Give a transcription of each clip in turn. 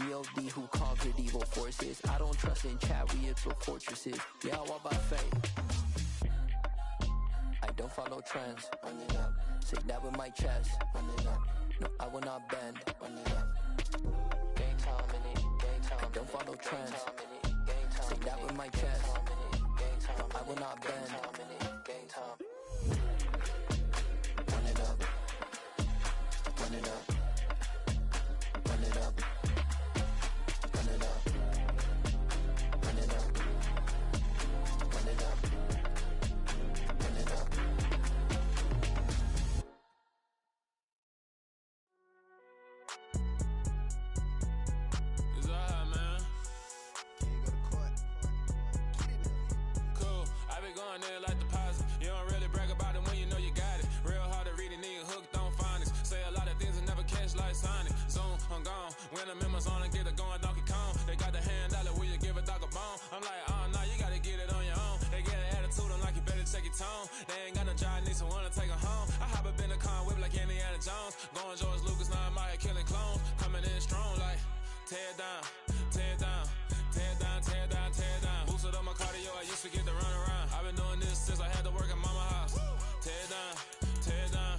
G.O.D. who conquered evil forces. I don't trust in chat, we explore fortresses. Yeah, I walk by faith. I don't follow trends. Run it up. Say that with my chest. Run it up. No, I will not bend. Run it up. Game time in it. Game time. I don't follow trends. Say that with my chest. No, I will not bend. Game time. Run it up. Run it up. Run it up. Run it up. Run it up. Run it up. Run it up. It's alright, man. Can you go to court? Get it up. Cool. I be going there like deposit. You don't really brag about it when you know you got it. Real hard to read a nigga hooked on phonics. Say a lot of things and never catch like Sonic. Zoom, I'm gone. When the members on and get it going Donkey Kong. They got the hand dollar, will you give a dog a bone? I'm like, oh no, you gotta get it on your own. They get an attitude, I'm like, you better check your tone. They ain't got no job, need someone to take her home. I hop up in the car, whip like Indiana Jones. Going George Lucas, now I'm out here killing clones. Coming in strong like, tear down, tear down, tear down, tear down, tear down. Boosted up my cardio, I used to get to run around. I've been doing this since I had to work at mama house. Tear down, tear down,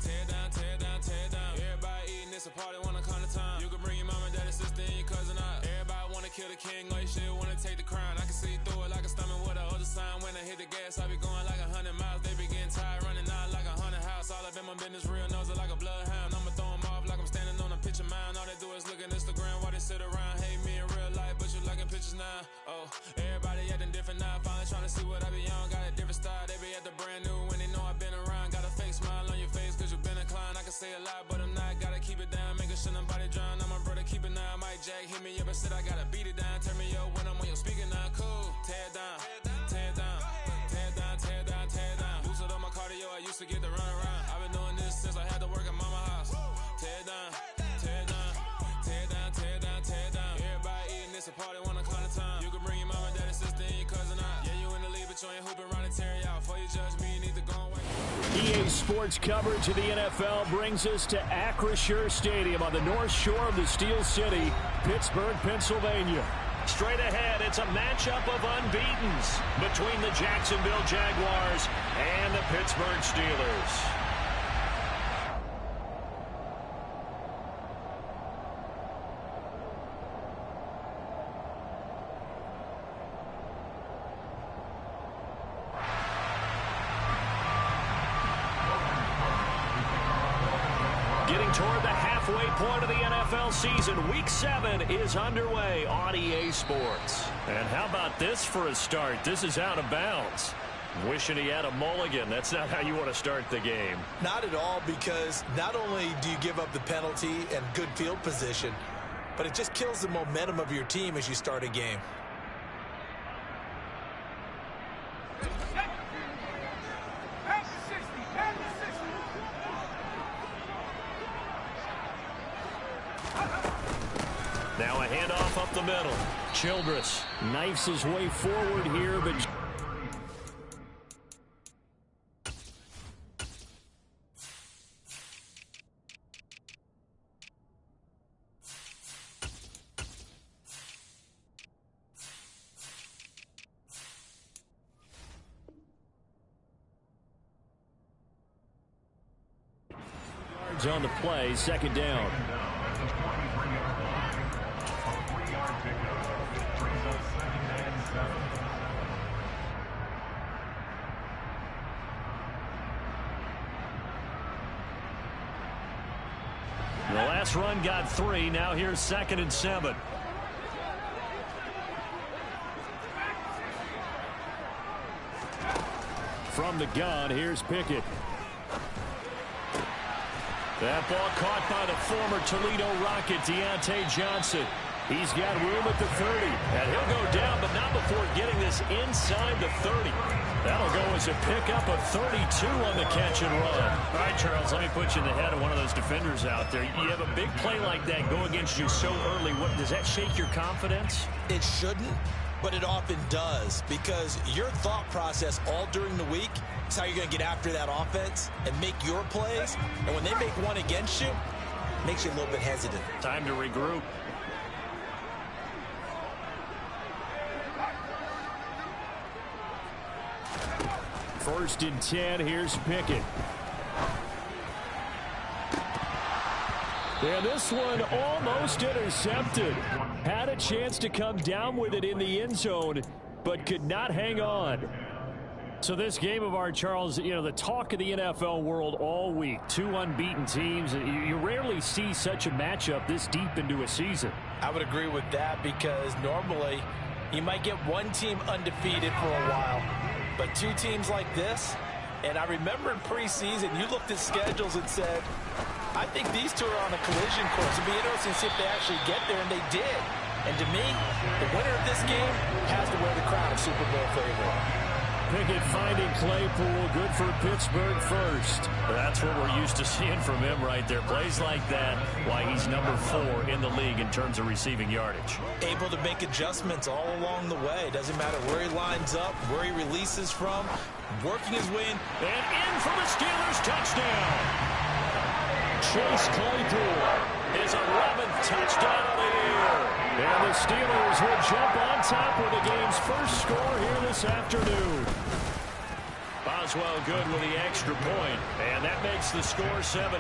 tear down, tear down, tear down. Everybody eating, it's a party, wanna come to time. You can bring your mom and daddy, sister, and your cousin out. Everybody wanna kill the king, or you shit wanna take the crown. I can see through it like a stomach with a other sign. When I hit the gas, I be going like 100 miles. They be getting tired, running out like 100 house. All up in my business, real nose like a bloodhound. I'ma throw them off like I'm standing on a picture mound. All they do is look at Instagram while they sit around. Hate me in real life, but you liking pictures now. Oh, everybody acting different now. Finally trying to see what I be on. Got a different style, they be at the brand new when they know I've been around. Got a fake smile on your face cause you been inclined. I can say a lot, but I'm not. Gotta keep it down, making sure nobody drown. I'm my brother, keep it now. Mike Jack hit me up and said I gotta beat it down. Turn me up when I'm on your speaker now. Cool, tear down, tear down, tear down, tear down, tear down. Boosted up my cardio, I used to get to run around. I've been doing this since I had to work at mama house. Tear down, tear down, tear down, tear down, tear down. Everybody eating, it's a party, wanna call it time. You can bring your mama, daddy, sister, and your cousin out. Yeah, you in the league, but you ain't hooping around and tearing out. Before you judge me, you need to go and wait. EA Sports coverage of the NFL brings us to Acrisure Stadium on the north shore of the Steel City, Pittsburgh, Pennsylvania. Straight ahead, it's a matchup of unbeatens between the Jacksonville Jaguars and the Pittsburgh Steelers. Toward the halfway point of the NFL season, Week 7 is underway on EA Sports. And how about this for a start? This is out of bounds. Wishing he had a mulligan. That's not how you want to start the game. Not at all, because not only do you give up the penalty and good field position, but it just kills the momentum of your team as you start a game. Now a handoff up the middle. Childress knifes his way forward here, but yards on the play, second down. The last run got 3. Now here's 2nd and 7. From the gun, here's Pickett. That ball caught by the former Toledo Rocket, Deontay Johnson. He's got room at the 30, and he'll go down, but not before getting this inside the 30. That'll go as a pickup of 32 on the catch and run. All right, Charles, let me put you in the head of one of those defenders out there. You have a big play like that go against you so early. What, does that shake your confidence? It shouldn't, but it often does, because your thought process all during the week is how you're going to get after that offense and make your plays. And when they make one against you, it makes you a little bit hesitant. Time to regroup. 1st and 10. Here's Pickett. And this one almost intercepted. Had a chance to come down with it in the end zone, but could not hang on. So this game of our, Charles, you know, the talk of the NFL world all week. 2 unbeaten teams. You rarely see such a matchup this deep into a season. I would agree with that because normally you might get one team undefeated for a while, but 2 teams like this, and I remember in preseason you looked at schedules and said, I think these 2 are on a collision course. It'd be interesting to see if they actually get there, and they did. And to me, the winner of this game has to wear the crown of Super Bowl favorite. Pickett finding Claypool, good for Pittsburgh first. That's what we're used to seeing from him right there. Plays like that, why he's number 4 in the league in terms of receiving yardage. Able to make adjustments all along the way. Doesn't matter where he lines up, where he releases from, working his way in. And in for the Steelers touchdown. Chase Claypool, his 11th touchdown of the year. And the Steelers will jump on top with the game's first score here this afternoon. Boswell good with the extra point, and that makes the score 7-0.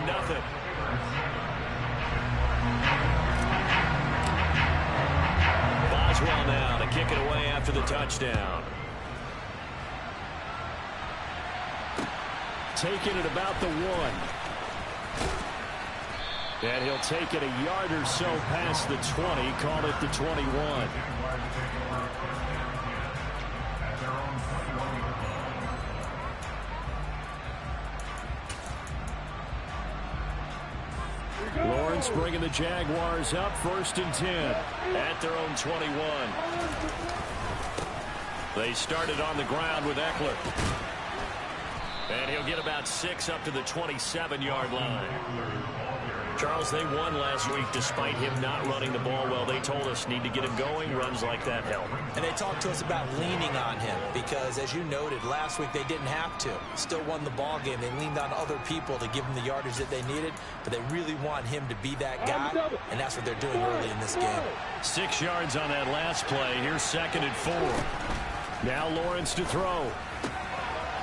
Boswell now to kick it away after the touchdown. Taking it about the 1. And he'll take it a yard or so past the 20, call it the 21. Lawrence bringing the Jaguars up, 1st and 10 at their own 21. They started on the ground with Eckler. And he'll get about 6 up to the 27-yard line. Charles, they won last week despite him not running the ball well. They told us need to get him going. Runs like that help. And they talked to us about leaning on him because, as you noted, last week they didn't have to. Still won the ball game. They leaned on other people to give them the yardage that they needed, but they really want him to be that guy, and that's what they're doing early in this game. 6 yards on that last play. Here's 2nd and 4. Now Lawrence to throw.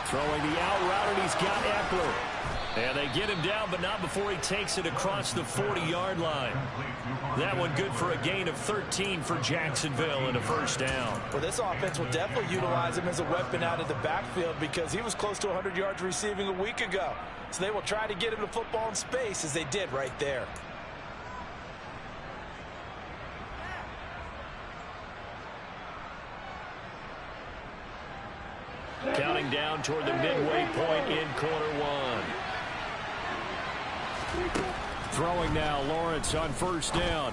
Throwing the out route, and he's got Eckler. And they get him down, but not before he takes it across the 40-yard line. That one good for a gain of 13 for Jacksonville and a 1st down. Well, this offense will definitely utilize him as a weapon out of the backfield because he was close to 100 yards receiving a week ago. So they will try to get him the football in space as they did right there. Counting down toward the midway point in quarter 1. Throwing now, Lawrence on 1st down.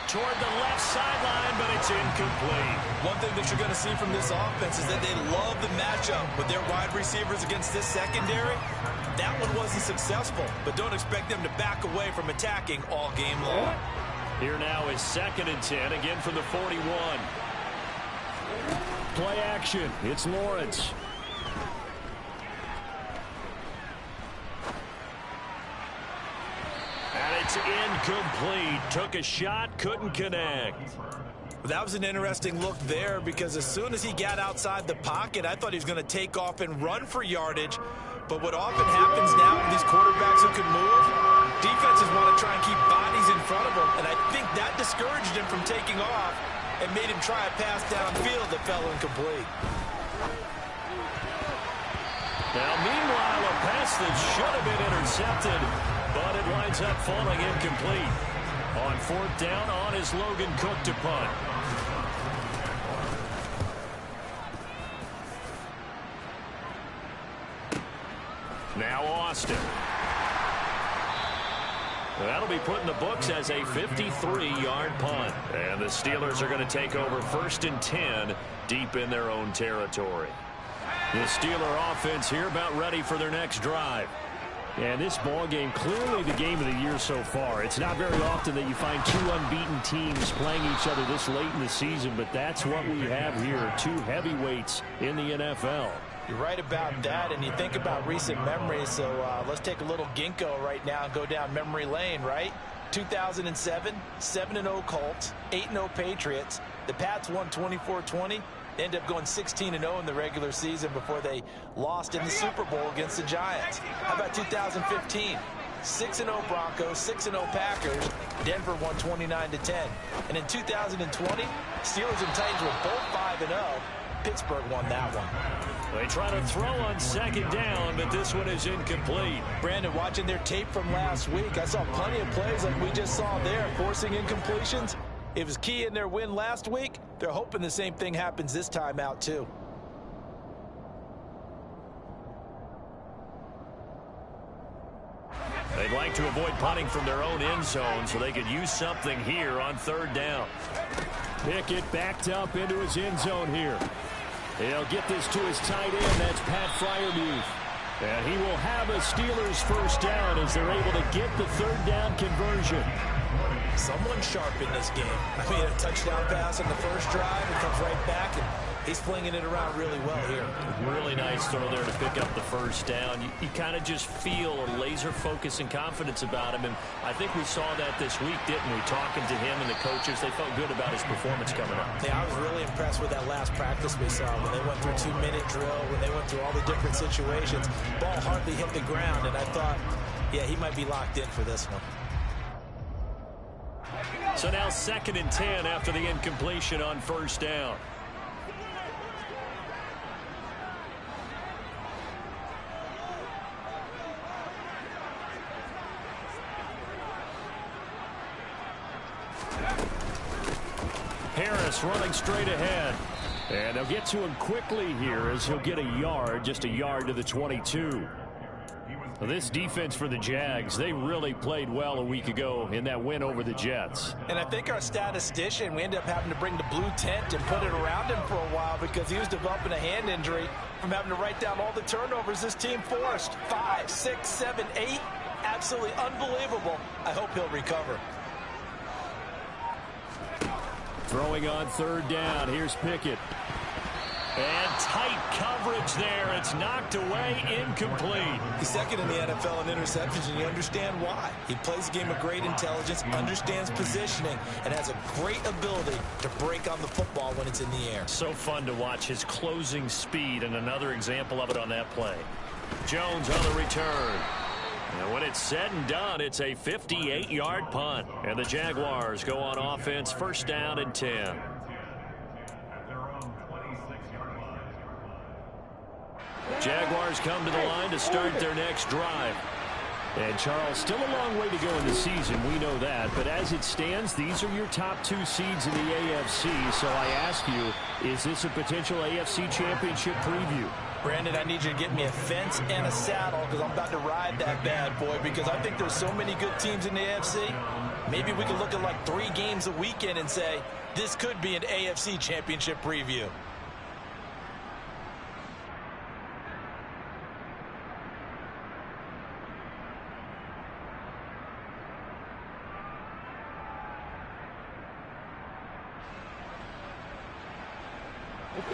Toward the left sideline, but it's incomplete. One thing that you're going to see from this offense is that they love the matchup with their wide receivers against this secondary. That one wasn't successful, but don't expect them to back away from attacking all game long. Here now is 2nd and 10, again from the 41. Play action. It's Lawrence. And it's incomplete. Took a shot, couldn't connect. That was an interesting look there because as soon as he got outside the pocket, I thought he was going to take off and run for yardage. But what often happens now with these quarterbacks who can move, defenses want to try and keep bodies in front of them. And I think that discouraged him from taking off and made him try a pass downfield that fell incomplete. Now, meanwhile, a pass that should have been intercepted, but it winds up falling incomplete. On 4th down, on is Logan Cook to punt. Now Austin. That'll be put in the books as a 53-yard punt. And the Steelers are going to take over 1st and 10 deep in their own territory. The Steeler offense here about ready for their next drive. And this ball game, clearly the game of the year so far. It's not very often that you find 2 unbeaten teams playing each other this late in the season, but that's what we have here, 2 heavyweights in the NFL. You're right about that, and you think about recent memories, so let's take a little ginkgo right now and go down memory lane, right? 2007, 7-0 Colts, 8-0 Patriots. The Pats won 24-20. They ended up going 16-0 in the regular season before they lost in the Super Bowl against the Giants. How about 2015? 6-0 Broncos, 6-0 Packers. Denver won 29-10. And in 2020, Steelers and Titans were both 5-0. Pittsburgh won that one. They try to throw on second down, but this one is incomplete. Brandon, watching their tape from last week, I saw plenty of plays like we just saw there, forcing incompletions. It was key in their win last week. They're hoping the same thing happens this time out, too. They'd like to avoid punting from their own end zone so they could use something here on third down. Pickett backed up into his end zone here. He'll get this to his tight end. That's Pat Freiermuth. And he will have a Steelers first down as they're able to get the third down conversion. Someone sharp in this game. I mean, a touchdown pass on the first drive and comes right back, and he's flinging it around really well here. Really nice throw there to pick up the first down. You kind of just feel a laser focus and confidence about him, and I think we saw that this week, didn't we? Talking to him and the coaches, they felt good about his performance coming up. Yeah, I was really impressed with that last practice we saw when they went through 2-minute drill, when they went through all the different situations. Ball hardly hit the ground, and I thought, yeah, he might be locked in for this one. So now 2nd and 10 after the incompletion on first down. Harris running straight ahead. And they'll get to him quickly here as he'll get a yard, just a yard to the 22. This defense for the Jags, they really played well a week ago in that win over the Jets. And I think our statistician, we ended up having to bring the blue tent and put it around him for a while because he was developing a hand injury from having to write down all the turnovers this team forced. 5, 6, 7, 8. Absolutely unbelievable. I hope he'll recover. Throwing on third down. Here's Pickett. And tight coverage there. It's knocked away, incomplete. He's second in the NFL in interceptions, and you understand why. He plays a game of great intelligence, understands positioning, and has a great ability to break on the football when it's in the air. So fun to watch his closing speed, and another example of it on that play. Jones on the return. And when it's said and done, it's a 58-yard punt. And the Jaguars go on offense, first down and 10. Jaguars come to the line to start their next drive. And Charles, still a long way to go in the season, we know that. But as it stands, these are your top 2 seeds in the AFC. So I ask you, is this a potential AFC championship preview? Brandon, I need you to get me a fence and a saddle because I'm about to ride that bad boy because I think there's so many good teams in the AFC. Maybe we could look at like 3 games a weekend and say, this could be an AFC championship preview.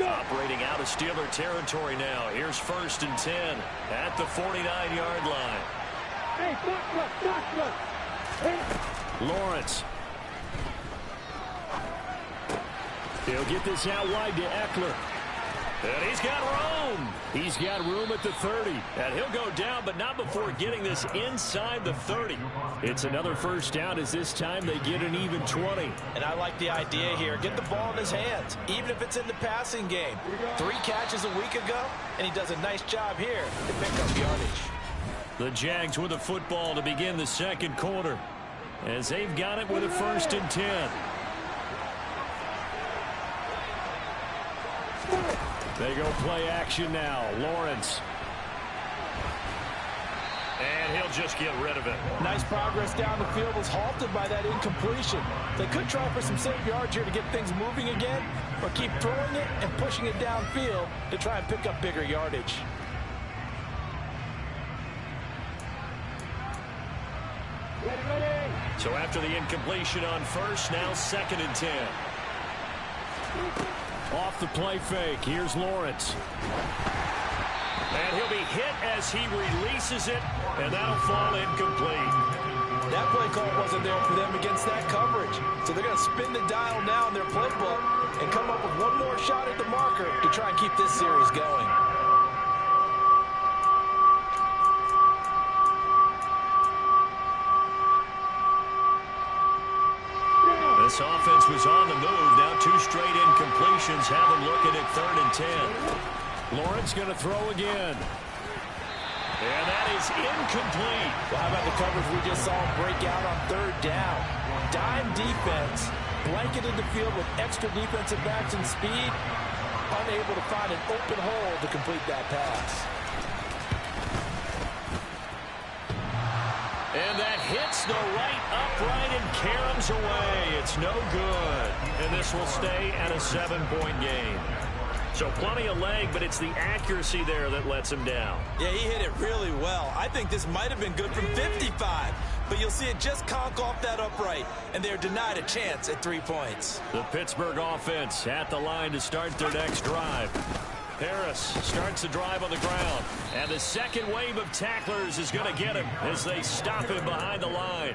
Operating out of Steeler territory now. Here's 1st and 10 at the 49-yard line. Lawrence. He'll get this out wide to Eckler. And he's got room. He's got room at the 30. And he'll go down, but not before getting this inside the 30. It's another first down as this time they get an even 20. And I like the idea here. Get the ball in his hands, even if it's in the passing game. 3 catches a week ago, and he does a nice job here to pick up yardage. The Jags with the football to begin the second quarter as they've got it with a 1st and 10. They go play action now. Lawrence. And he'll just get rid of it. Nice progress down the field was halted by that incompletion. They could try for some safe yards here to get things moving again, or keep throwing it and pushing it downfield to try and pick up bigger yardage. So after the incompletion on first, now 2nd and 10. Off the play fake. Here's Lawrence. And he'll be hit as he releases it, and that'll fall incomplete. That play call wasn't there for them against that coverage. So they're going to spin the dial now in their playbook and come up with one more shot at the marker to try and keep this series going. This offense was on the move. Now 2 straight incompletions have them looking at 3rd and 10. Lawrence going to throw again. And that is incomplete. Well, how about the coverage we just saw him break out on 3rd down? Dime defense, blanketed the field with extra defensive backs and speed, unable to find an open hole to complete that pass. And that hits the right upright and caroms away. It's no good. And this will stay at a 7-point game. So plenty of leg, but it's the accuracy there that lets him down. Yeah, he hit it really well. I think this might have been good from 55. But you'll see it just conk off that upright, and they're denied a chance at 3 points. The Pittsburgh offense at the line to start their next drive. Harris starts the drive on the ground. And the second wave of tacklers is going to get him as they stop him behind the line.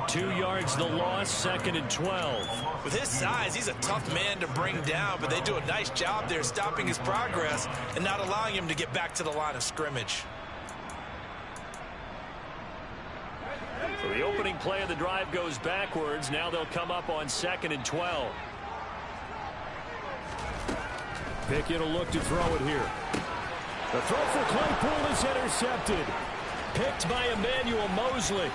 2 yards the loss, 2nd and 12. With his size, he's a tough man to bring down, but they do a nice job there stopping his progress and not allowing him to get back to the line of scrimmage. So the opening play of the drive goes backwards. Now they'll come up on 2nd and 12. Pickett will look to throw it here. The throw for Claypool is intercepted. Picked by Emmanuel Mosley.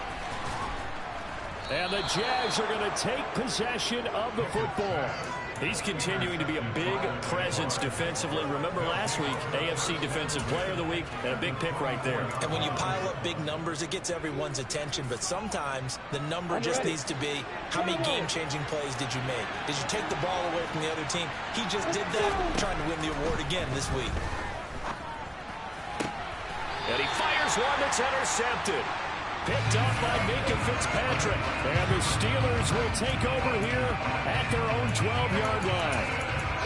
And the Jags are going to take possession of the football. He's continuing to be a big presence defensively. Remember last week, AFC Defensive Player of the Week, and a big pick right there. And when you pile up big numbers, it gets everyone's attention. But sometimes the number just needs to be, how many game-changing plays did you make? Did you take the ball away from the other team? He just did that, trying to win the award again this week. And he fires one that's intercepted. Picked up by Minka Fitzpatrick. And the Steelers will take over here at their own 12-yard line.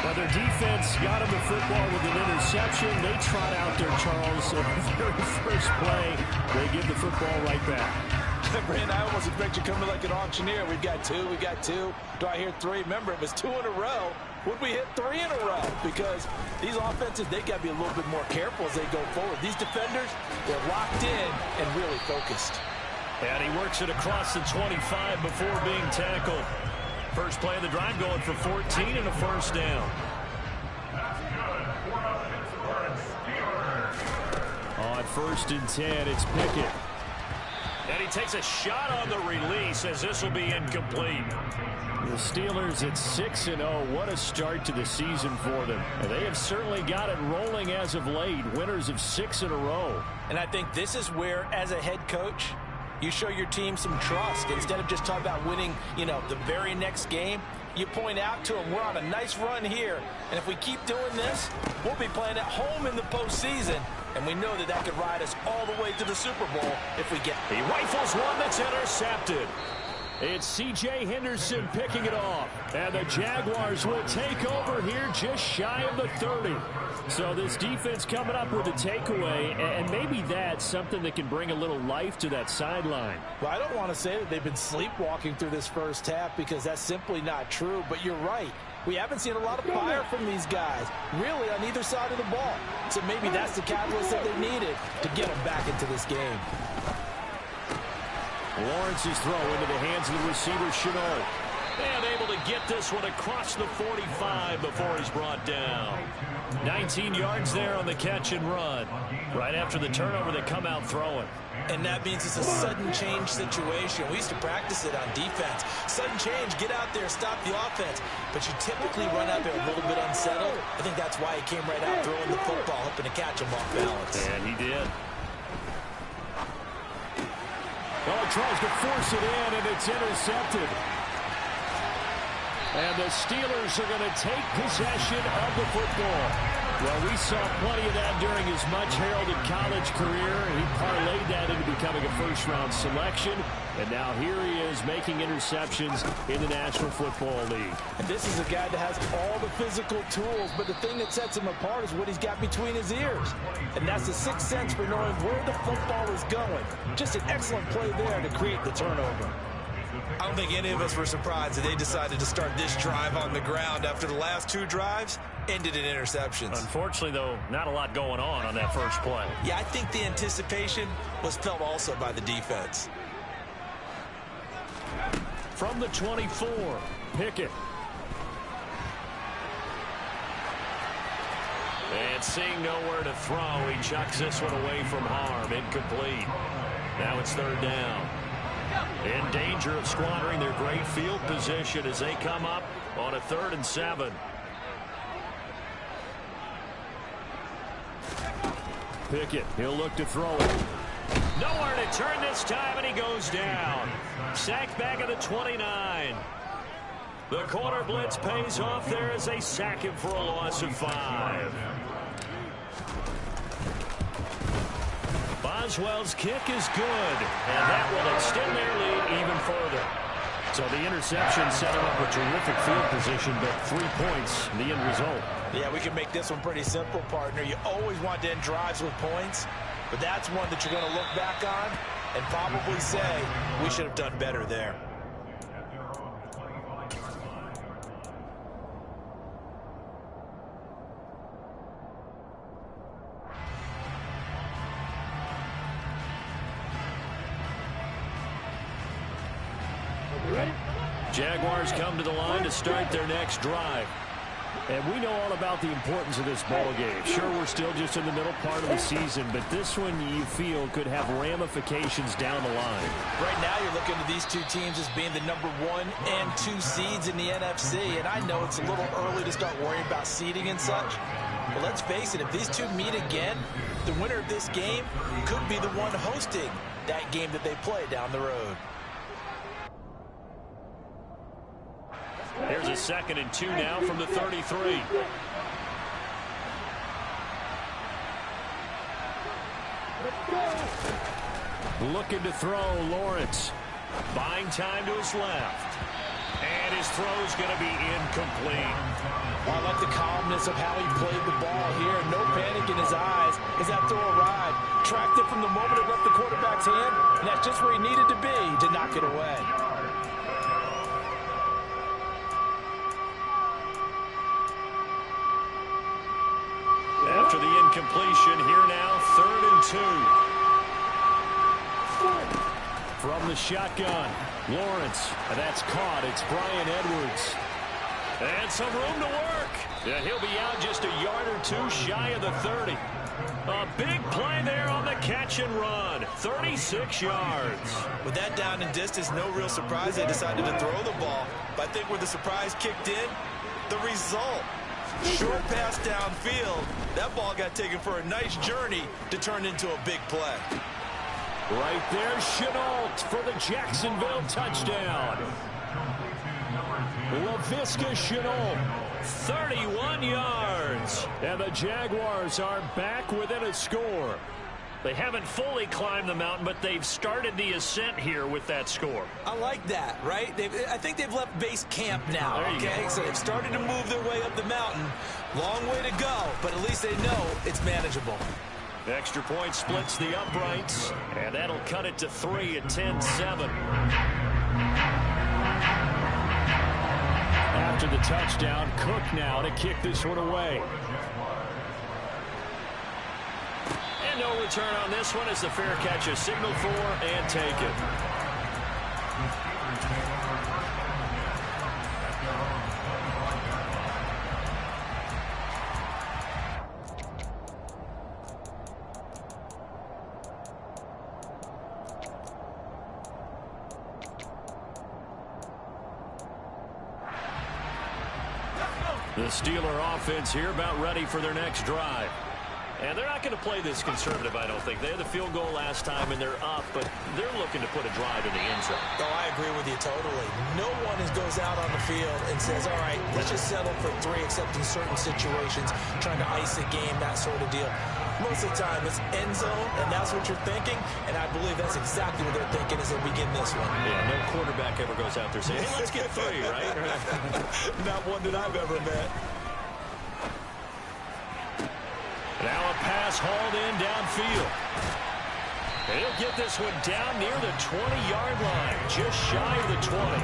Well, their defense got him the football with an interception. They trot out there, Charles. At the very first play, they give the football right back. Brand, I almost expect you coming like an auctioneer. We've got two. Do I hear 3? Remember, it was 2 in a row. Would we hit 3 in a row? Because these offenses, they got to be a little bit more careful as they go forward. These defenders, they're locked in and really focused. And he works it across the 25 before being tackled. First play of the drive going for 14 and a first down. On 1st and 10, it's Pickett. And he takes a shot on the release as this will be incomplete. The Steelers at 6-0. What a start to the season for them. And they have certainly got it rolling as of late. Winners of 6 in a row. And I think this is where, as a head coach, you show your team some trust. Instead of just talking about winning, the very next game, you point out to them, we're on a nice run here. And if we keep doing this, we'll be playing at home in the postseason. And we know that could ride us all the way to the Super Bowl if we get. He rifles one that's intercepted. It's C.J. Henderson picking it off. And the Jaguars will take over here just shy of the 30. So this defense coming up with a takeaway, and maybe that's something that can bring a little life to that sideline. Well, I don't want to say that they've been sleepwalking through this first half because that's simply not true, but you're right. We haven't seen a lot of fire from these guys, really, on either side of the ball. So maybe that's the catalyst that they needed to get them back into this game. Lawrence's throw into the hands of the receiver, Chenault. And able to get this one across the 45 before he's brought down. 19 yards there on the catch and run. Right after the turnover, they come out throwing. And that means it's a sudden change situation. We used to practice it on defense. Sudden change, get out there, stop the offense. But you typically run out there a little bit unsettled. I think that's why he came right out throwing the football, hoping to catch him off balance. And he did. Well, he tries to force it in, and it's intercepted. And the Steelers are going to take possession of the football. Well, we saw plenty of that during his much-heralded college career. He parlayed that into becoming a first-round selection. And now here he is making interceptions in the National Football League. And this is a guy that has all the physical tools, but the thing that sets him apart is what he's got between his ears. And that's the sixth sense for knowing where the football is going. Just an excellent play there to create the turnover. I don't think any of us were surprised that they decided to start this drive on the ground after the last 2 drives ended in interceptions. Unfortunately, though, not a lot going on that first play. Yeah, I think the anticipation was felt also by the defense. From the 24, Pickett. And seeing nowhere to throw, he chucks this one away from harm. Incomplete. Now it's 3rd down. In danger of squandering their great field position as they come up on a 3rd and 7. Pickett, he'll look to throw it. Nowhere to turn this time, and he goes down. Sacked back at the 29. The corner blitz pays off there as they sack him for a loss of 5. Boswell's kick is good, and that will extend their lead even further. So the interception set him up a terrific field position, but 3 points, the end result. Yeah, we can make this one pretty simple, partner. You always want to end drives with points, but that's one that you're going to look back on and probably say, we should have done better there. Jaguars come to the line to start their next drive. And we know all about the importance of this ball game. Sure, we're still just in the middle part of the season, but this one you feel could have ramifications down the line. Right now you're looking at these 2 teams as being the number 1 and 2 seeds in the NFC, and I know it's a little early to start worrying about seeding and such, but let's face it, if these 2 meet again, the winner of this game could be the one hosting that game that they play down the road. Here's a 2nd and 2 now from the 33. Looking to throw, Lawrence. Buying time to his left. And his throw's going to be incomplete. Well, I like the calmness of how he played the ball here. No panic in his eyes as that throw arrived. Tracked it from the moment it left the quarterback's hand, and that's just where he needed to be to knock it away. After the incompletion, here now, 3rd and 2. From the shotgun, Lawrence. That's caught. It's Brian Edwards. And some room to work. Yeah, he'll be out just a yard or 2 shy of the 30. A big play there on the catch and run. 36 yards. With that down and distance, no real surprise they decided to throw the ball. But I think where the surprise kicked in, the result. Short pass downfield. That ball got taken for a nice journey to turn into a big play. Right there, Chenault for the Jacksonville touchdown. LaVisca Chenault, 31 yards. And the Jaguars are back within a score. They haven't fully climbed the mountain, but they've started the ascent here with that score. I like that, right? I think they've left base camp now, okay? So they've started to move their way up the mountain. Long way to go, but at least they know it's manageable. Extra point splits the uprights, and that'll cut it to 3 at 10-7. After the touchdown, Cook now to kick this one away. And no return on this one as the fair catch is signaled for and taken. The Steeler offense here about ready for their next drive. And they're not going to play this conservative, I don't think. They had the field goal last time, and they're up, but they're looking to put a drive in the end zone. Oh, I agree with you totally. No one goes out on the field and says, all right, let's just settle for 3, except in certain situations, trying to ice a game, that sort of deal. Most of the time, it's end zone, and that's what you're thinking, and I believe that's exactly what they're thinking as they begin this one. Yeah, no quarterback ever goes out there saying, hey, let's get 3, right? Not one that I've ever met. Now a pass hauled in downfield. He'll get this one down near the 20-yard line, just shy of the 20.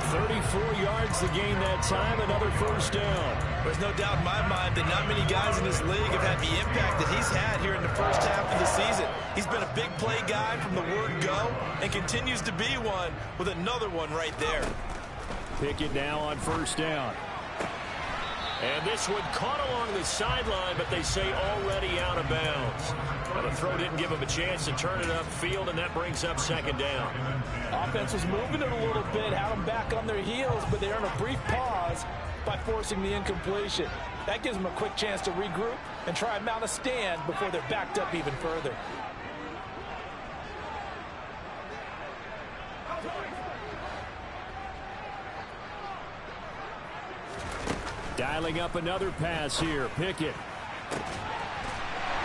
34 yards to gain that time, another first down. There's no doubt in my mind that not many guys in this league have had the impact that he's had here in the first half of the season. He's been a big play guy from the word go and continues to be one with another one right there. Pickett now on first down. And this one caught along the sideline, but they say already out of bounds. Now the throw didn't give him a chance to turn it upfield, and that brings up second down. Offense was moving it a little bit, had them back on their heels, but they earned a brief pause by forcing the incompletion. That gives them a quick chance to regroup and try and mount a stand before they're backed up even further. Dialing up another pass here. Pickett.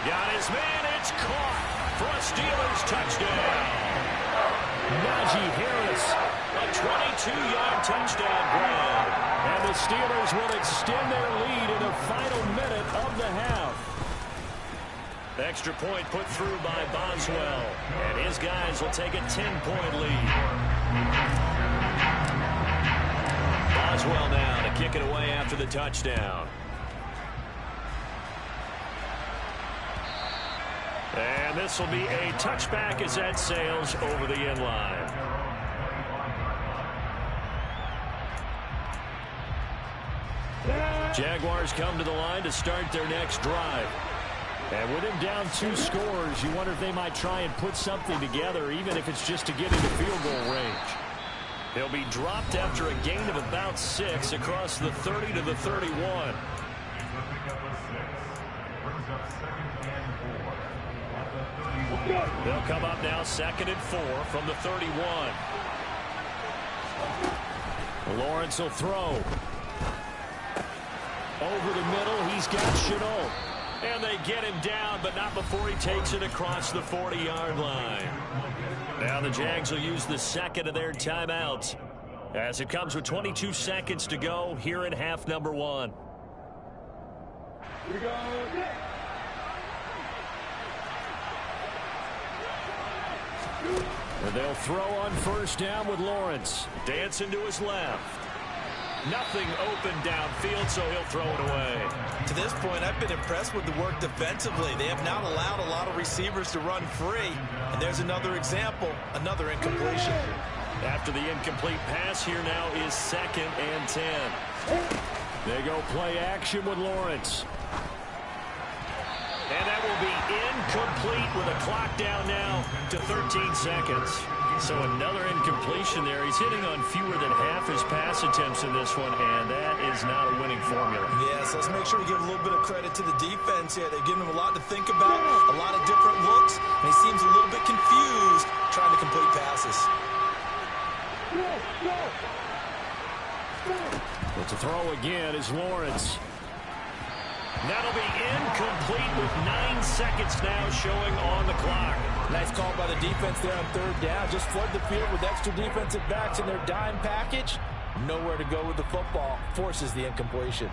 Got his man. It's caught for a Steelers touchdown. Najee Harris, a 22-yard touchdown grab. And the Steelers will extend their lead in the final minute of the half. Extra point put through by Boswell. And his guys will take a 10-point lead. Boswell now to kick it away after the touchdown. And this will be a touchback as that sails over the end line. Jaguars come to the line to start their next drive. And with him down 2 scores, you wonder if they might try and put something together, even if it's just to get into field goal range. He'll be dropped after a gain of about 6 across the 30 to the 31. They'll come up now 2nd and 4 from the 31. Lawrence will throw. Over the middle, he's got Chenault. And they get him down, but not before he takes it across the 40-yard line. Now the Jags will use the second of their timeouts as it comes with 22 seconds to go here in half number 1. Here we go. And they'll throw on first down with Lawrence. Dancing to his left. Nothing open downfield, so he'll throw it away. To this point, I've been impressed with the work defensively. They have not allowed a lot of receivers to run free. And there's another example, another incompletion. After the incomplete pass, here now is 2nd and 10. They go play action with Lawrence. And that will be incomplete with a clock down now to 13 seconds. So another incompletion there. He's hitting on fewer than half his pass attempts in this one, and that is not a winning formula. Yeah, so let's make sure we give a little bit of credit to the defense here. They've given him a lot to think about, a lot of different looks, and he seems a little bit confused trying to complete passes. But to throw again is Lawrence. That'll be incomplete with 9 seconds now showing on the clock. Nice call by the defense there on 3rd down. Just flood the field with extra defensive backs in their dime package. Nowhere to go with the football. Forces the incompletion.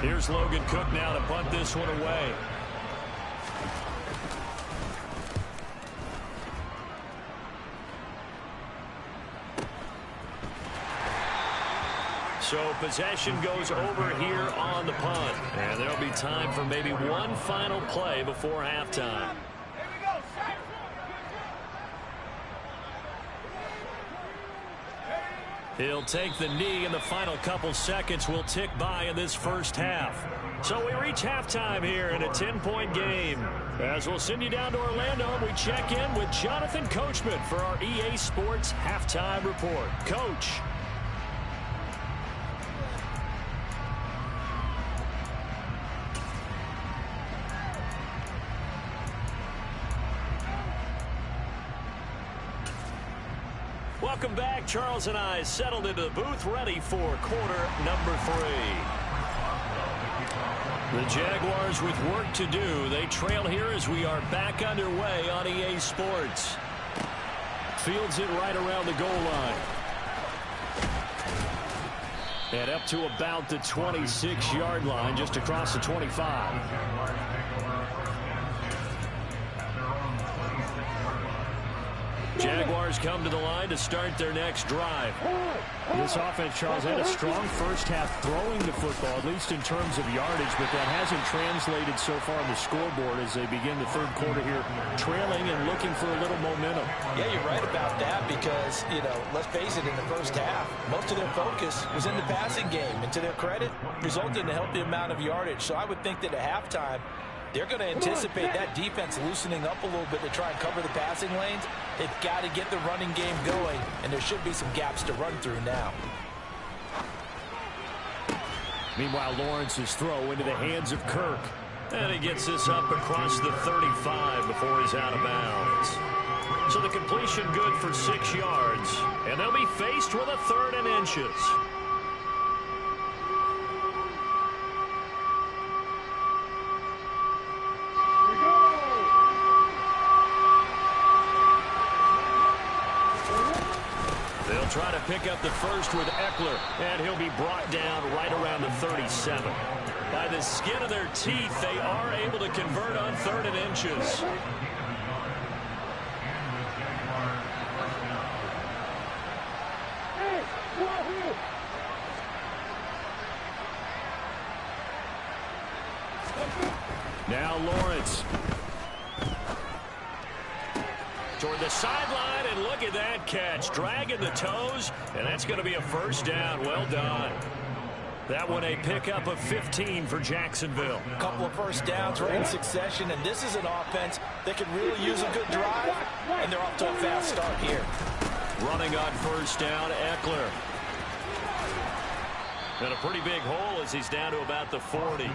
Here's Logan Cook now to punt this one away. So possession goes over here on the punt. And there'll be time for maybe one final play before halftime. He'll take the knee, and the final couple seconds will tick by in this first half. So we reach halftime here in a 10-point game. As we'll send you down to Orlando, we check in with Jonathan Coachman for our EA Sports Halftime Report. Coach. Welcome back. Charles and I settled into the booth, ready for quarter number 3. The Jaguars with work to do. They trail here as we are back underway on EA Sports. Fields it right around the goal line. And up to about the 26-yard line, just across the 25. Jaguars come to the line to start their next drive. This offense, Charles, had a strong first half throwing the football, at least in terms of yardage, but that hasn't translated so far on the scoreboard as they begin the third quarter here, trailing and looking for a little momentum. Yeah, you're right about that because, let's face it, in the first half, most of their focus was in the passing game, and to their credit, resulted in a healthy amount of yardage. So I would think that at halftime, they're going to anticipate that defense loosening up a little bit to try and cover the passing lanes. They've got to get the running game going, and there should be some gaps to run through now. Meanwhile, Lawrence's throw into the hands of Kirk. And he gets this up across the 35 before he's out of bounds. So the completion good for 6 yards. And they'll be faced with a 3rd and inches. Try to pick up the first with Eckler, and he'll be brought down right around the 37. By the skin of their teeth, they are able to convert on 3rd and inches. Now Lawrence. Toward the sideline, and look at that catch. Dragging the toes, and that's going to be a first down. Well done. That one a pickup of 15 for Jacksonville. A couple of first downs right in succession, and this is an offense that could really use a good drive, and they're off to a fast start here. Running on first down, Eckler. And a pretty big hole as he's down to about the 40.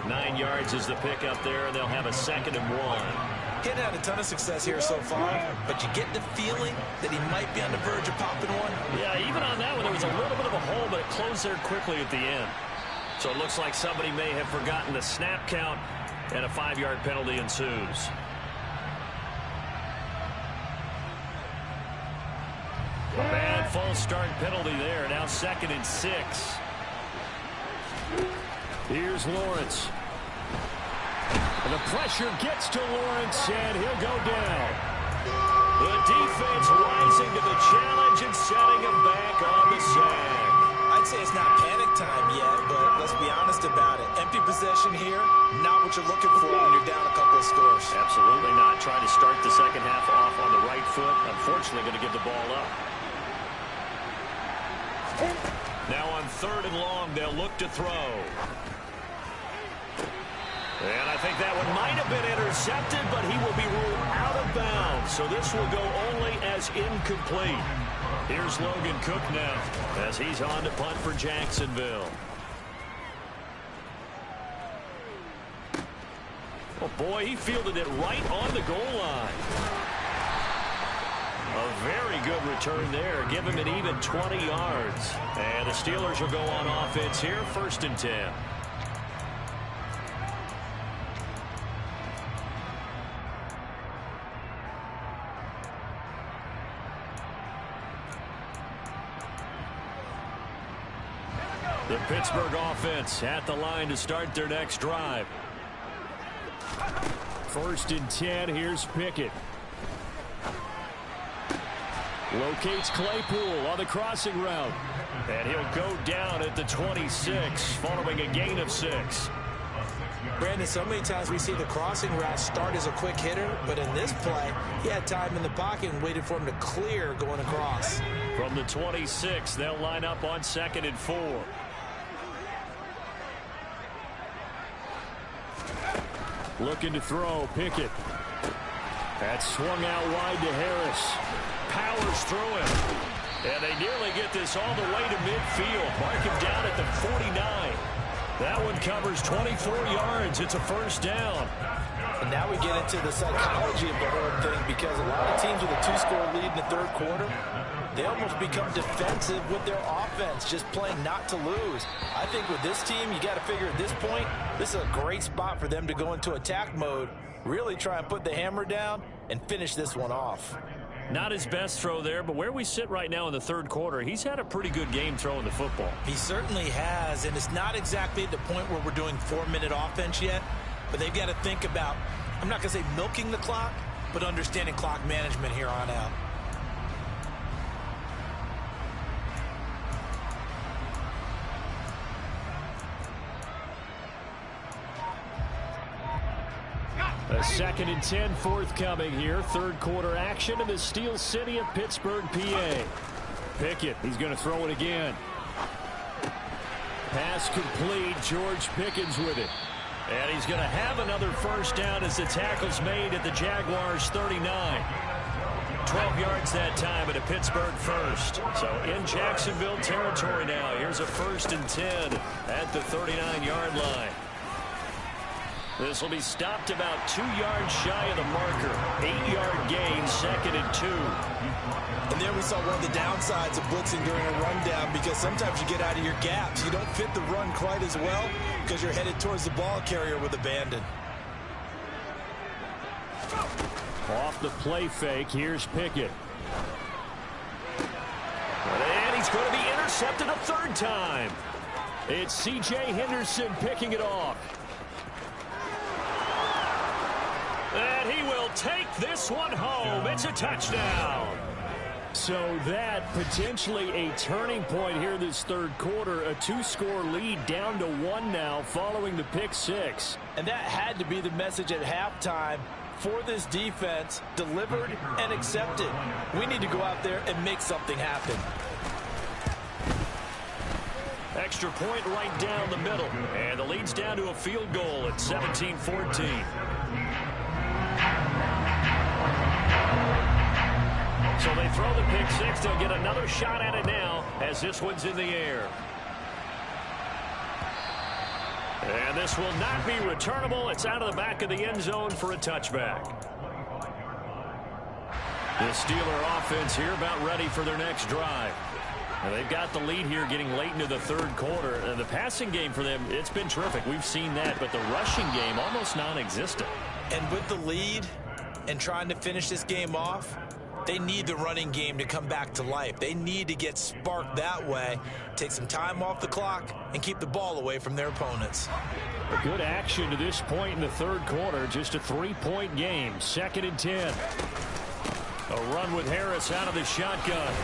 9 yards is the pickup there, and they'll have a 2nd and 1. Getting had a ton of success here so far, but you get the feeling that he might be on the verge of popping one. Yeah, even on that one, there was a little bit of a hole, but it closed there quickly at the end. So it looks like somebody may have forgotten the snap count, and a 5-yard penalty ensues. A bad false start penalty there. Now 2nd and 6. Here's Lawrence. And the pressure gets to Lawrence, and he'll go down. The defense rising to the challenge and setting him back on the sack. I'd say it's not panic time yet, but let's be honest about it. Empty possession here, not what you're looking for when you're down a couple of scores. Absolutely not. Trying to start the second half off on the right foot. Unfortunately, going to give the ball up. Now on 3rd and long, they'll look to throw. And I think that one might have been intercepted, but he will be ruled out of bounds. So this will go only as incomplete. Here's Logan Cook now as he's on to punt for Jacksonville. Oh, boy, he fielded it right on the goal line. A very good return there. Give him an even 20 yards. And the Steelers will go on offense here, 1st and 10. The Pittsburgh offense at the line to start their next drive. 1st and 10. Here's Pickett. Locates Claypool on the crossing route. And he'll go down at the 26 following a gain of 6. Brandon, so many times we see the crossing route start as a quick hitter, but in this play, he had time in the pocket and waited for him to clear going across. From the 26, they'll line up on 2nd and 4. Looking to throw, Pickett. That's swung out wide to Harris. Powers through him. And they nearly get this all the way to midfield. Mark him down at the 49. That one covers 24 yards. It's a first down. And now we get into the psychology of the whole thing, because a lot of teams with a 2-score lead in the third quarter, they almost become defensive with their offense, just playing not to lose. I think with this team, you got to figure at this point, this is a great spot for them to go into attack mode, really try and put the hammer down and finish this one off. Not his best throw there, but where we sit right now in the third quarter, he's had a pretty good game throwing the football. He certainly has, and it's not exactly at the point where we're doing 4-minute offense yet, but they've got to think about, I'm not going to say milking the clock, but understanding clock management here on out. A 2nd and 10 forthcoming here. Third quarter action in the Steel City of Pittsburgh, PA. Pickett, he's going to throw it again. Pass complete. George Pickens with it. And he's going to have another first down as the tackle's made at the Jaguars 39. 12 yards that time at a Pittsburgh first. So in Jacksonville territory now. Here's a 1st and 10 at the 39-yard line. This will be stopped about 2 yards shy of the marker. 8-yard gain, 2nd and 2. And there we saw one of the downsides of blitzing during a rundown, because sometimes you get out of your gaps. You don't fit the run quite as well because you're headed towards the ball carrier with abandon. Off the play fake, here's Pickett. And he's going to be intercepted a 3rd time. It's C.J. Henderson picking it off. And he will take this one home. It's a touchdown. So that potentially a turning point here this third quarter. A 2-score lead down to 1 now following the pick 6. And that had to be the message at halftime for this defense. Delivered and accepted. We need to go out there and make something happen. Extra point right down the middle. And the lead's down to a field goal at 17-14. So they throw the pick 6. They'll get another shot at it now as this one's in the air. And this will not be returnable. It's out of the back of the end zone for a touchback. The Steeler offense here about ready for their next drive. Now they've got the lead here getting late into the third quarter. And the passing game for them, it's been terrific. We've seen that. But the rushing game, almost non-existent. And with the lead and trying to finish this game off, they need the running game to come back to life. They need to get sparked that way, take some time off the clock, and keep the ball away from their opponents. A good action to this point in the third quarter. Just a 3-point game. 2nd and 10. A run with Harris out of the shotgun.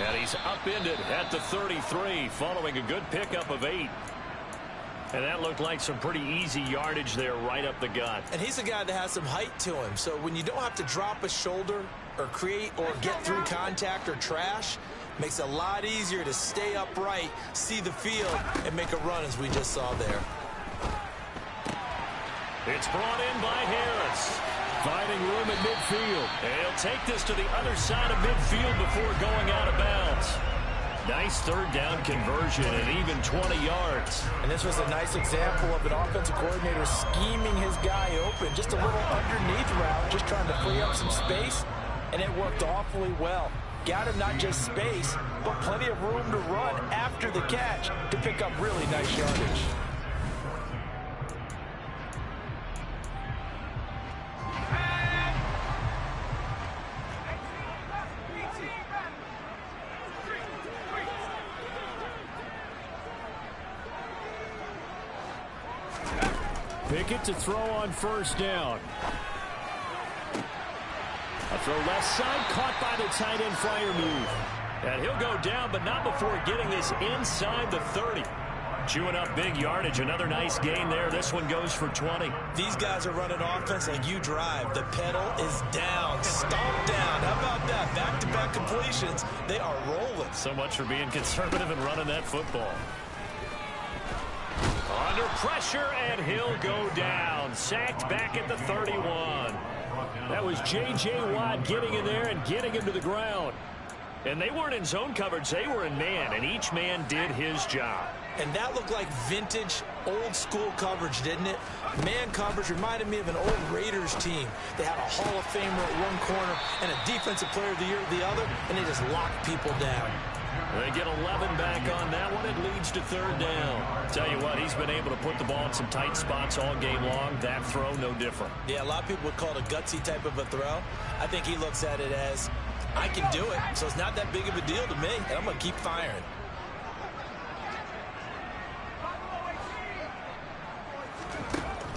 And he's upended at the 33 following a good pickup of 8. And that looked like some pretty easy yardage there right up the gut. And he's a guy that has some height to him. So when you don't have to drop a shoulder or create or get through contact or trash, makes it a lot easier to stay upright, see the field, and make a run as we just saw there. It's brought in by Harris. Finding room at midfield. And he'll take this to the other side of midfield before going out of bounds. Nice third down conversion and even 20 yards. And this was a nice example of an offensive coordinator scheming his guy open. Just a little underneath route, just trying to free up some space. And it worked awfully well. Got him not just space, but plenty of room to run after the catch to pick up really nice yardage. Pickett to throw on first down. A throw left side, caught by the tight end Freiermuth. And he'll go down, but not before getting this inside the 30. Chewing up big yardage. Another nice gain there. This one goes for 20. These guys are running offense like you drive. The pedal is down, stomped down. How about that? Back-to-back completions. They are rolling. So much for being conservative and running that football. Under pressure, and he'll go down. Sacked back at the 31. That was J.J. Watt getting in there and getting him to the ground. And they weren't in zone coverage. They were in man, and each man did his job. And that looked like vintage, old-school coverage, didn't it? Man coverage reminded me of an old Raiders team. They had a Hall of Famer at one corner and a Defensive Player of the Year at the other, and they just locked people down. They get 11 back on that one. It leads to third down. Tell you what, he's been able to put the ball in some tight spots all game long. That throw, no different. Yeah, a lot of people would call it a gutsy type of a throw. I think he looks at it as, I can do it, so it's not that big of a deal to me, and I'm going to keep firing.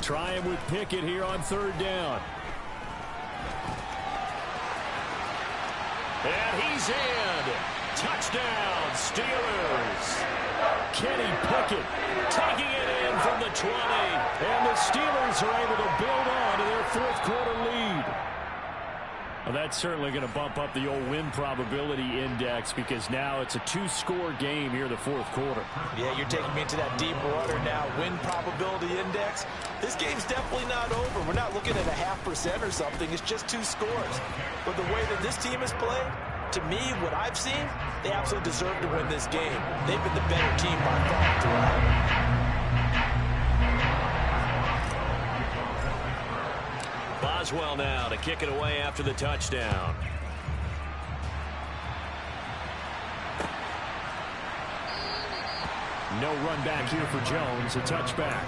Try him with Pickett here on third down. And he's in. Touchdown, Steelers. Kenny Pickett taking it in from the 20. And the Steelers are able to build on fourth quarter lead. Well, that's certainly going to bump up the old win probability index because now it's a two-score game here in the fourth quarter. Yeah, you're taking me into that deep water now. Win probability index. This game's definitely not over. We're not looking at a 0.5% or something. It's just 2 scores. But the way that this team has played, to me, what I've seen, they absolutely deserve to win this game. They've been the better team by far throughout. Boswell now to kick it away after the touchdown. No run back here for Jones. A touchback.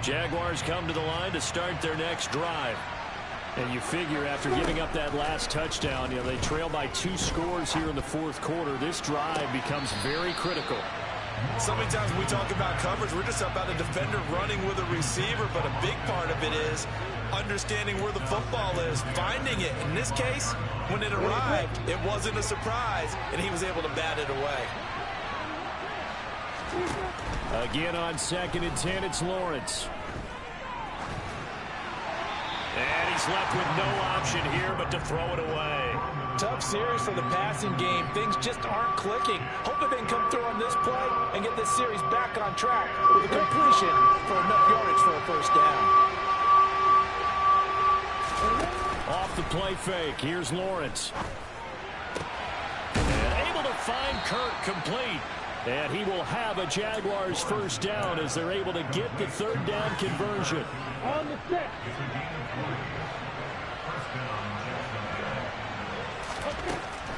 Jaguars come to the line to start their next drive. And you figure after giving up that last touchdown, they trail by 2 scores here in the fourth quarter. This drive becomes very critical. So many times when we talk about coverage, we're just about a defender running with a receiver, but a big part of it is understanding where the football is, finding it. In this case, when it arrived, it wasn't a surprise, and he was able to bat it away. Again on 2nd and 10, it's Lawrence. And he's left with no option here but to throw it away. Tough series for the passing game. Things just aren't clicking. Hoping they can come through on this play and get this series back on track with a completion for enough yardage for a first down. Off the play fake, here's Lawrence. And able to find Kirk complete. And he will have a Jaguars first down as they're able to get the 3rd down conversion. On the 6.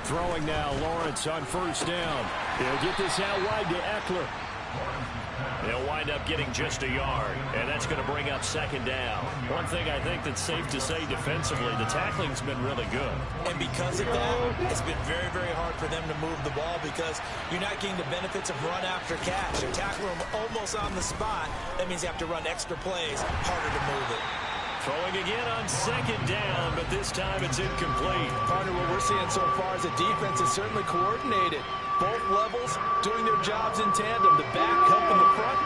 Throwing now, Lawrence on first down. He'll get this out wide to Eckler. They'll wind up getting just a yard, and that's going to bring up 2nd down. One thing I think that's safe to say defensively, the tackling's been really good. And because of that, it's been very, very hard for them to move the ball because you're not getting the benefits of run after catch. You're tackling them almost on the spot. That means you have to run extra plays, harder to move it. Throwing again on 2nd down, but this time it's incomplete. Partner, what we're seeing so far is the defense is certainly coordinated. Both levels doing their jobs in tandem. The back helping the front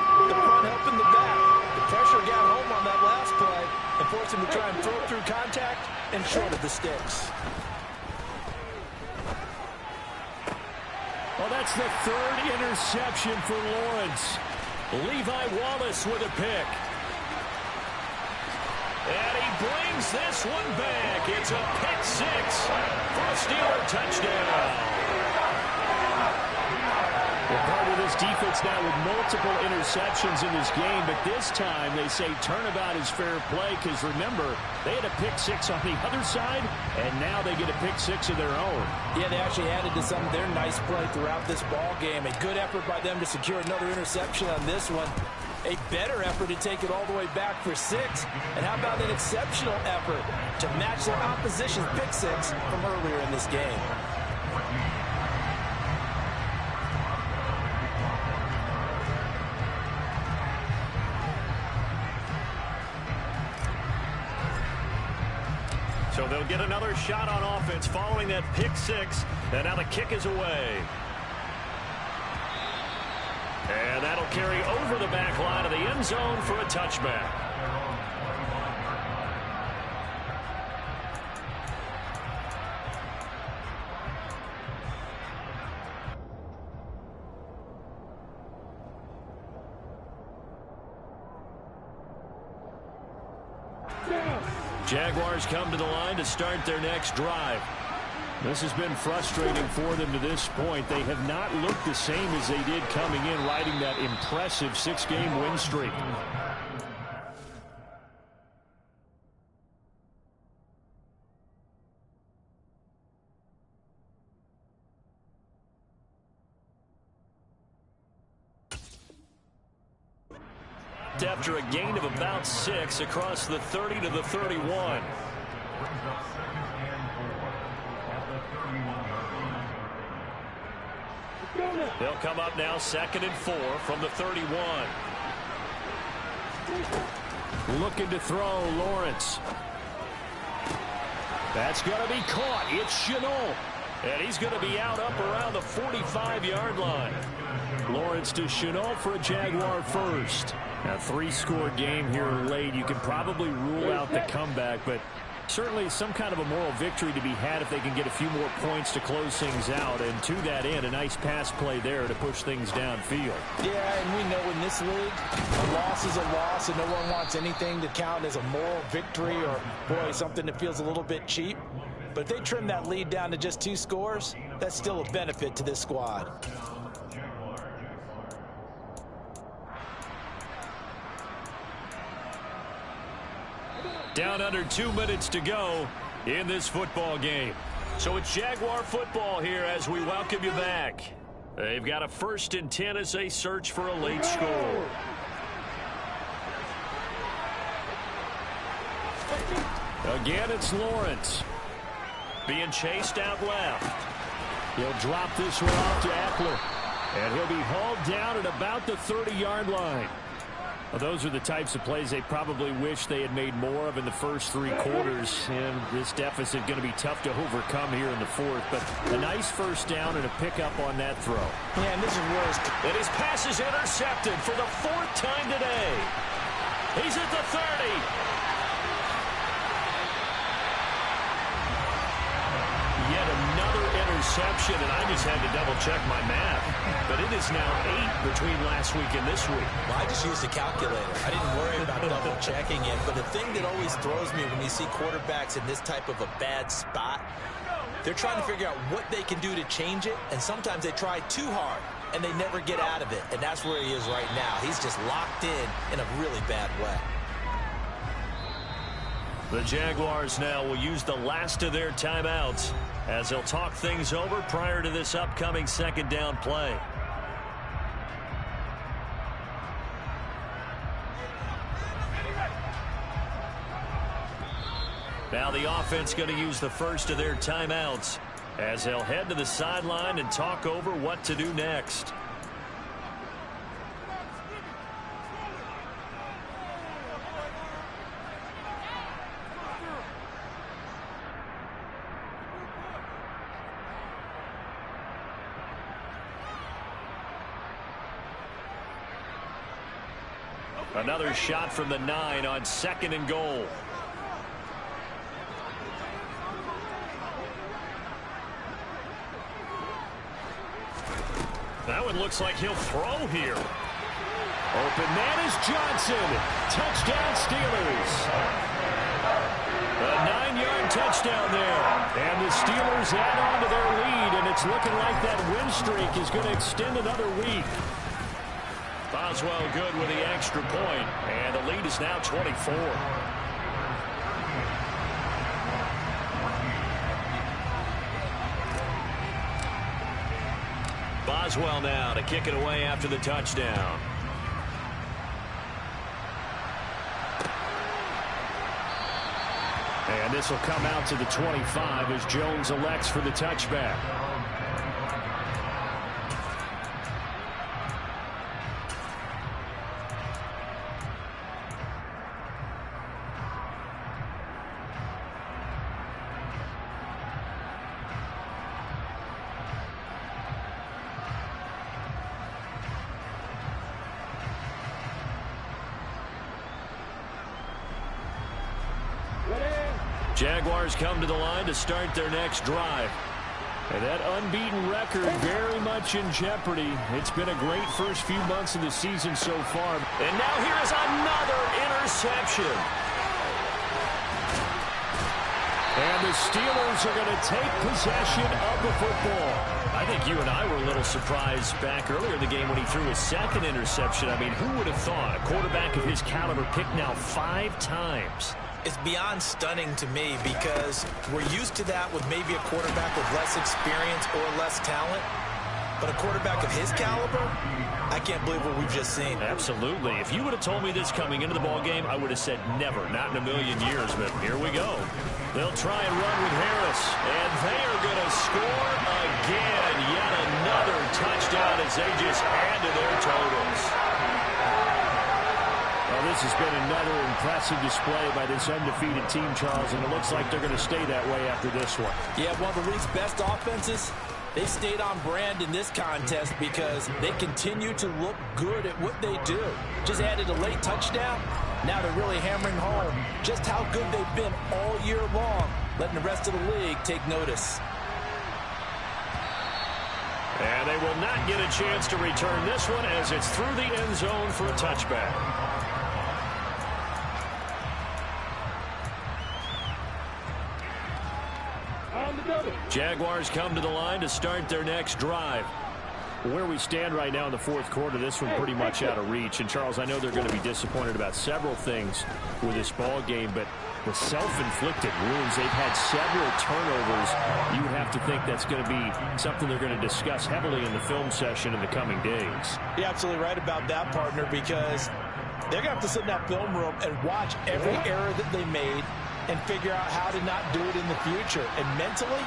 helping the back. The pressure got home on that last play and forced him to try and throw it through contact and short of the sticks. Well, that's the 3rd interception for Lawrence. Levi Wallace with a pick. And he brings this one back. It's a pick 6 for a Steeler touchdown. Well, part of this defense now with multiple interceptions in this game, but this time they say turnabout is fair play because, remember, they had a pick 6 on the other side, and now they get a pick 6 of their own. Yeah, they actually added to some of their nice play throughout this ball game. A good effort by them to secure another interception on this one. A better effort to take it all the way back for 6. And how about an exceptional effort to match their opposition's pick 6 from earlier in this game? So they'll get another shot on offense following that pick 6. And now the kick is away. And that'll carry over the back line of the end zone for a touchback. Jaguars come to the line to start their next drive. This has been frustrating for them to this point. They have not looked the same as they did coming in, riding that impressive 6-game win streak. After a gain of about 6 across the 30 to the 31. They'll come up now 2nd and 4 from the 31. Looking to throw, Lawrence. That's going to be caught. It's Chenault. And he's going to be out up around the 45-yard line. Lawrence to Chenault for a Jaguar first. A 3-score game here late. You can probably rule out the comeback, but certainly some kind of a moral victory to be had if they can get a few more points to close things out. And to that end, a nice pass play there to push things downfield. Yeah, and we know in this league, a loss is a loss, and no one wants anything to count as a moral victory or, boy, something that feels a little bit cheap. But if they trim that lead down to just 2 scores, that's still a benefit to this squad. Down under 2 minutes to go in this football game. So it's Jaguar football here as we welcome you back. They've got a 1st and 10 as they search for a late score. Again, it's Lawrence. Being chased out left. He'll drop this one off to Eckler. And he'll be hauled down at about the 30-yard line. Well, those are the types of plays they probably wish they had made more of in the first 3 quarters. And this deficit going to be tough to overcome here in the 4th. But a nice first down and a pickup on that throw. Yeah, and this is worse. And his pass is intercepted for the 4th time today. He's at the 30. Yet another interception, and I just had to double-check my math. But it is now 8 between last week and this week. Well, I just used a calculator. I didn't worry about double-checking it. But the thing that always throws me when you see quarterbacks in this type of a bad spot, they're trying to figure out what they can do to change it, and sometimes they try too hard, and they never get out of it. And that's where he is right now. He's just locked in a really bad way. The Jaguars now will use the last of their timeouts as they'll talk things over prior to this upcoming 2nd down play. Now the offense going to use the first of their timeouts as they'll head to the sideline and talk over what to do next. Another shot from the 9 on 2nd and goal. That one looks like he'll throw here. Open man is Johnson. Touchdown Steelers. A 9-yard touchdown there. And the Steelers add on to their lead, and it's looking like that win streak is going to extend another week. Boswell good with the extra point, and the lead is now 24. Boswell now to kick it away after the touchdown. And this will come out to the 25 as Jones elects for the touchback. Jaguars come to the line to start their next drive. And that unbeaten record very much in jeopardy. It's been a great first few months of the season so far. And now here is another interception. And the Steelers are going to take possession of the football. I think you and I were a little surprised back earlier in the game when he threw his 2nd interception. I mean, who would have thought a quarterback of his caliber picked now 5 times? It's beyond stunning to me because we're used to that with maybe a quarterback with less experience or less talent. But a quarterback of his caliber, I can't believe what we've just seen. Absolutely. If you would have told me this coming into the ball game, I would have said never, not in a million years. But here we go. They'll try and run with Harris. And they are going to score again. Yet another touchdown as they just add to their totals. Well, this has been another impressive display by this undefeated team, Charles, and it looks like they're going to stay that way after this one. Yeah, one of the league's best offenses. They stayed on brand in this contest because they continue to look good at what they do. Just added a late touchdown. Now they're really hammering home just how good they've been all year long, letting the rest of the league take notice. And they will not get a chance to return this one as it's through the end zone for a touchback. Jaguars come to the line to start their next drive. Where we stand right now in the fourth quarter, this one pretty much out of reach. And, Charles, I know they're going to be disappointed about several things with this ball game, but the self-inflicted wounds, they've had several turnovers. You would have to think that's going to be something they're going to discuss heavily in the film session in the coming days. You're absolutely right about that, partner, because they're going to have to sit in that film room and watch every error that they made and figure out how to not do it in the future. And mentally,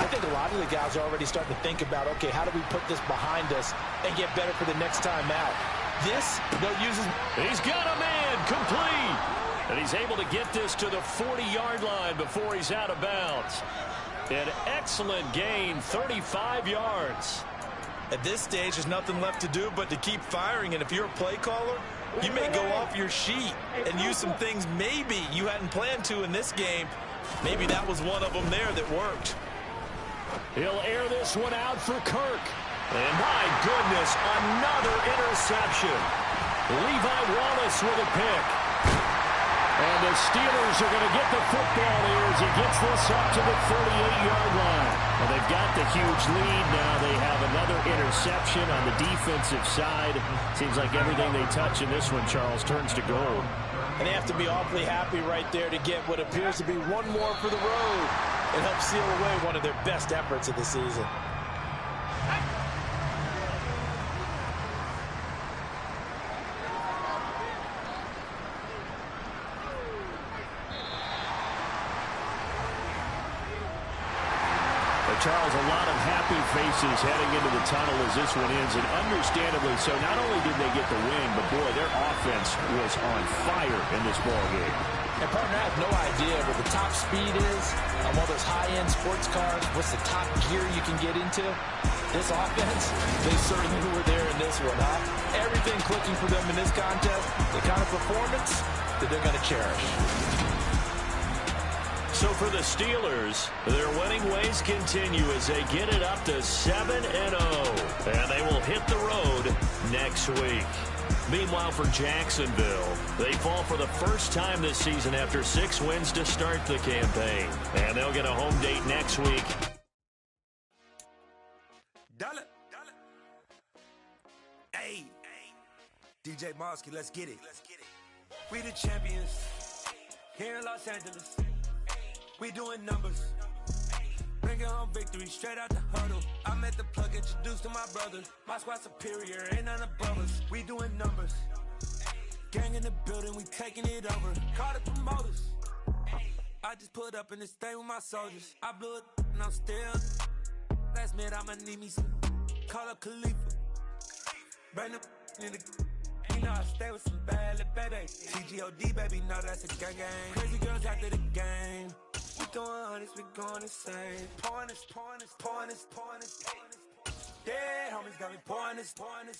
I think a lot of the guys are already starting to think about, okay, how do we put this behind us and get better for the next time out? This, they'll use his... He's got a man complete. And he's able to get this to the 40-yard line before he's out of bounds. An excellent gain, 35 yards. At this stage, there's nothing left to do but to keep firing. And if you're a play caller, you may go off your sheet and use some things maybe you hadn't planned to in this game. Maybe that was one of them there that worked. He'll air this one out for Kirk. And my goodness, another interception. Levi Wallace with a pick. And the Steelers are going to get the football here as he gets this up to the 38-yard line. Well, they've got the huge lead now. They have another interception on the defensive side. Seems like everything they touch in this one, Charles, turns to gold. And they have to be awfully happy right there to get what appears to be one more for the road and help seal away one of their best efforts of the season. Charles, a lot of happy faces heading into the tunnel as this one ends, and understandably so. Not only did they get the win, but boy, their offense was on fire in this ball game. And partner, I have no idea what the top speed is on all those high-end sports cars. What's the top gear you can get into? This offense, they certainly were there in this one, huh? Everything clicking for them in this contest, the kind of performance that they're going to cherish. So for the Steelers, their winning ways continue as they get it up to 7-0. And they will hit the road next week. Meanwhile, for Jacksonville, they fall for the first time this season after 6 wins to start the campaign. And they'll get a home date next week. Dollar. Hey. DJ Mosky, let's get it. We the champions here in Los Angeles. We doing numbers. Bringing home victory straight out the huddle. I'm at the plug, introduced to my brother. My squad superior, ain't none above us. We doing numbers. Gang in the building, we taking it over. Call the promoters. I just put up in this thing with my soldiers. I blew it and I'm still. Last minute, I'ma need me some. Call up Khalifa. Bring them in the. You know I stay with some bad little baby. TGOD, baby, know that's a gang gang. Crazy girls after the game. We doing honest, we going insane. Pouring this. Yeah, homies got me pouring this.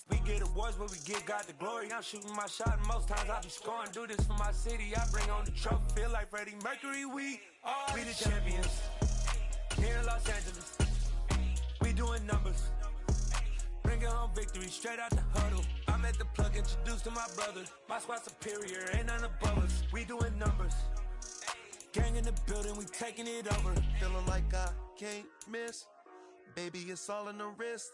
We get awards, but we give God the glory. I'm shooting my shot, and most times I be scoring. Do this for my city, I bring on the trophy. Feel like Freddie Mercury, we the champions. Here in Los Angeles, we doing numbers. Bringing home victory straight out the huddle. I'm at the plug, introduced to my brother. My squad superior, ain't none above us. We doing numbers. Gang in the building, we taking it over. Feeling like I can't miss. Baby, it's all in the wrist.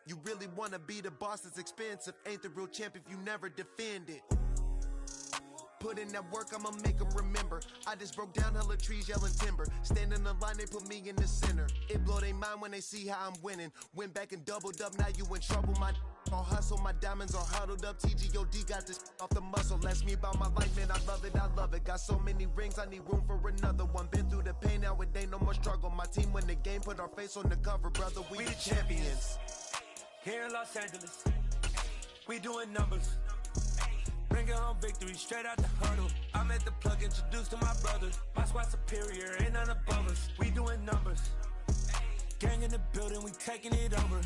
You really wanna be the boss, it's expensive. Ain't the real champ if you never defend it. Put in that work, I'ma make them remember. I just broke down hella trees, yelling timber. Stand in the line, they put me in the center. It blow they mind when they see how I'm winning. Went back and doubled up, now you in trouble. My all hustle, my diamonds are huddled up. TGOD got this off the muscle. Ask me about my life, man, I love it. Got so many rings, I need room for another one. Been through the pain, now it ain't no more struggle. My team win the game, put our face on the cover, brother. We the champions. Here in Los Angeles, we doing numbers. Bring it home victory straight out the hurdle. I'm at the plug, introduced to my brothers. My squad superior, ain't none above us. We doing numbers. Gang in the building, we taking it over.